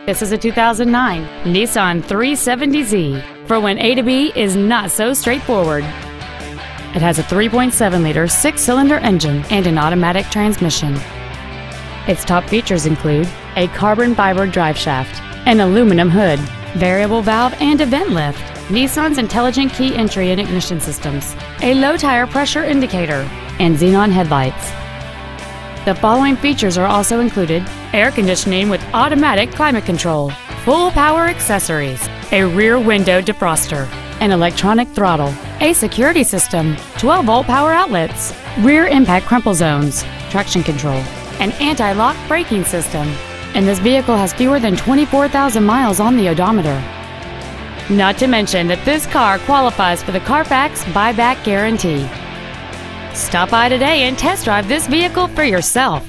This is a 2009 Nissan 370Z for when A to B is not so straightforward. It has a 3.7-liter six-cylinder engine and an automatic transmission. Its top features include a carbon fiber driveshaft, an aluminum hood, variable valve and event lift, Nissan's intelligent key entry and ignition systems, a low tire pressure indicator, and xenon headlights. The following features are also included: air conditioning with automatic climate control, full power accessories, a rear window defroster, an electronic throttle, a security system, 12-volt power outlets, rear impact crumple zones, traction control, an anti-lock braking system, and this vehicle has fewer than 24,000 miles on the odometer. Not to mention that this car qualifies for the Carfax buyback guarantee. Stop by today and test drive this vehicle for yourself.